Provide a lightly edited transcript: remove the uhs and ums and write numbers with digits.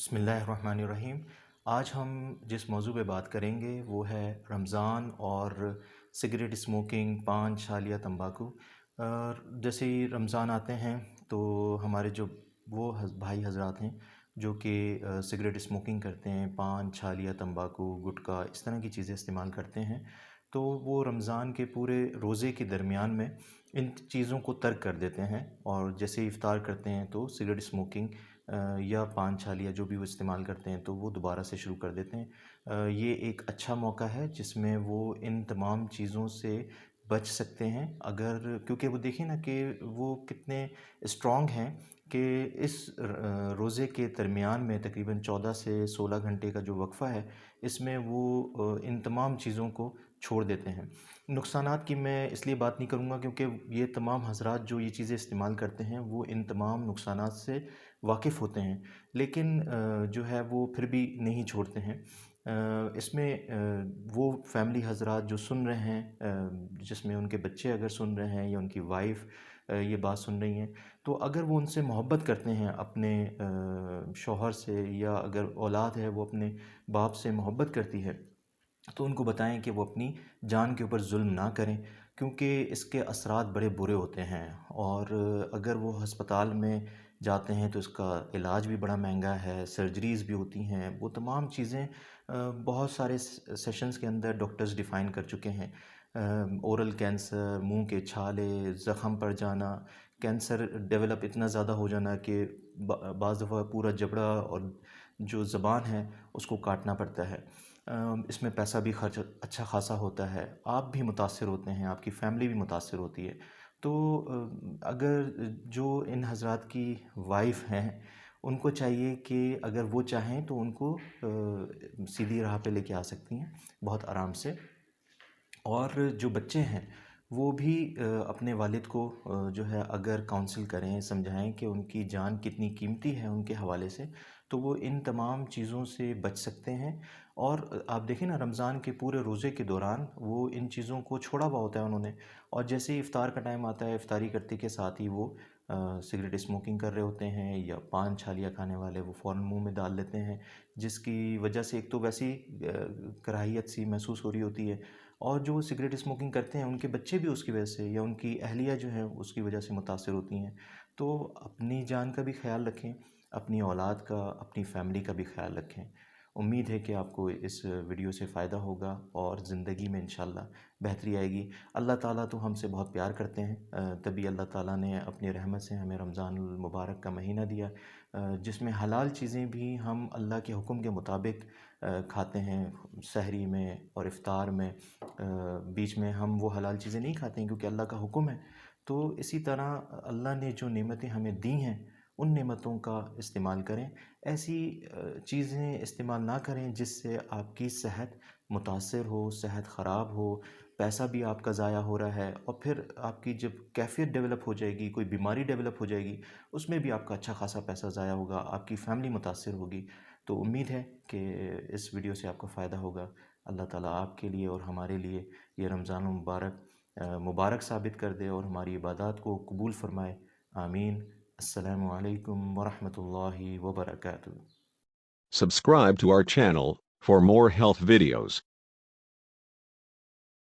بسم اللہ الرحمن الرحیم۔ آج ہم جس موضوع پہ بات کریں گے وہ ہے رمضان اور سگریٹ اسموکنگ، پان، چھال یا تمباکو۔ جیسے ہی رمضان آتے ہیں تو ہمارے جو وہ بھائی حضرات ہیں جو کہ سگریٹ اسموکنگ کرتے ہیں، پان، چھال یا تمباکو، گٹکا، اس طرح کی چیزیں استعمال کرتے ہیں، تو وہ رمضان کے پورے روزے کے درمیان میں ان چیزوں کو ترک کر دیتے ہیں، اور جیسے ہی افطار کرتے ہیں تو سگریٹ اسموکنگ یا پان، چھال یا جو بھی وہ استعمال کرتے ہیں تو وہ دوبارہ سے شروع کر دیتے ہیں۔ یہ ایک اچھا موقع ہے جس میں وہ ان تمام چیزوں سے بچ سکتے ہیں، اگر کیونکہ وہ دیکھیں نا کہ وہ کتنے اسٹرانگ ہیں کہ اس روزے کے درمیان میں تقریباً 14 سے 16 گھنٹے کا جو وقفہ ہے، اس میں وہ ان تمام چیزوں کو چھوڑ دیتے ہیں۔ نقصانات کی میں اس لیے بات نہیں کروں گا کیونکہ یہ تمام حضرات جو یہ چیزیں استعمال کرتے ہیں وہ ان تمام نقصانات سے واقف ہوتے ہیں، لیکن جو ہے وہ پھر بھی نہیں چھوڑتے ہیں۔ اس میں وہ فیملی حضرات جو سن رہے ہیں، جس میں ان کے بچے اگر سن رہے ہیں یا ان کی وائف یہ بات سن رہی ہیں، تو اگر وہ ان سے محبت کرتے ہیں اپنے شوہر سے، یا اگر اولاد ہے وہ اپنے باپ سے محبت کرتی ہے، تو ان کو بتائیں کہ وہ اپنی جان کے اوپر ظلم نہ کریں، کیونکہ اس کے اثرات بڑے برے ہوتے ہیں، اور اگر وہ ہسپتال میں جاتے ہیں تو اس کا علاج بھی بڑا مہنگا ہے، سرجریز بھی ہوتی ہیں، وہ تمام چیزیں بہت سارے سیشنز کے اندر ڈاکٹرز ڈیفائن کر چکے ہیں۔ اورل کینسر، منہ کے چھالے، زخم پڑ جانا، کینسر ڈیولپ اتنا زیادہ ہو جانا کہ بعض دفعہ پورا جبڑا اور جو زبان ہے اس کو کاٹنا پڑتا ہے۔ اس میں پیسہ بھی خرچ اچھا خاصا ہوتا ہے، آپ بھی متاثر ہوتے ہیں، آپ کی فیملی بھی متاثر ہوتی ہے۔ تو اگر جو ان حضرات کی وائف ہیں ان کو چاہیے کہ اگر وہ چاہیں تو ان کو سیدھی راہ پہ لے کے آ سکتی ہیں بہت آرام سے، اور جو بچے ہیں وہ بھی اپنے والد کو جو ہے اگر کاؤنسل کریں، سمجھائیں کہ ان کی جان کتنی قیمتی ہے ان کے حوالے سے، تو وہ ان تمام چیزوں سے بچ سکتے ہیں۔ اور آپ دیکھیں نا رمضان کے پورے روزے کے دوران وہ ان چیزوں کو چھوڑا ہوا ہوتا ہے انہوں نے، اور جیسے ہی افطار کا ٹائم آتا ہے، افطاری کرتے کے ساتھ ہی وہ سگریٹ اسموکنگ کر رہے ہوتے ہیں یا پان چھالیاں کھانے والے وہ فوراً منہ میں ڈال لیتے ہیں، جس کی وجہ سے ایک تو ویسی کراہیت سی محسوس ہو رہی ہوتی ہے، اور جو سگریٹ اسموکنگ کرتے ہیں ان کے بچے بھی اس کی وجہ سے یا ان کی اہلیہ جو ہیں اس کی وجہ سے متاثر ہوتی ہیں۔ تو اپنی جان کا بھی خیال رکھیں، اپنی اولاد کا، اپنی فیملی کا بھی خیال رکھیں۔ امید ہے کہ آپ کو اس ویڈیو سے فائدہ ہوگا اور زندگی میں انشاءاللہ بہتری آئے گی۔ اللہ تعالیٰ تو ہم سے بہت پیار کرتے ہیں، تبھی اللہ تعالیٰ نے اپنی رحمت سے ہمیں رمضان المبارک کا مہینہ دیا، جس میں حلال چیزیں بھی ہم اللہ کے حکم کے مطابق کھاتے ہیں، سحری میں اور افطار میں، بیچ میں ہم وہ حلال چیزیں نہیں کھاتے ہیں کیونکہ اللہ کا حکم ہے۔ تو اسی طرح اللہ نے جو نعمتیں ہمیں دی ہیں ان نعمتوں کا استعمال کریں، ایسی چیزیں استعمال نہ کریں جس سے آپ کی صحت متاثر ہو، صحت خراب ہو، پیسہ بھی آپ کا ضائع ہو رہا ہے، اور پھر آپ کی جب کیفیت ڈیولپ ہو جائے گی، کوئی بیماری ڈیولپ ہو جائے گی، اس میں بھی آپ کا اچھا خاصا پیسہ ضائع ہوگا، آپ کی فیملی متاثر ہوگی۔ تو امید ہے کہ اس ویڈیو سے آپ کو فائدہ ہوگا۔ اللہ تعالیٰ آپ کے لیے اور ہمارے لیے یہ رمضان المبارک مبارک ثابت کر دے اور ہماری عبادات کو قبول فرمائے، آمین۔ السلام علیکم ورحمۃ اللہ وبرکاتہ۔ Subscribe to our channel for more health videos.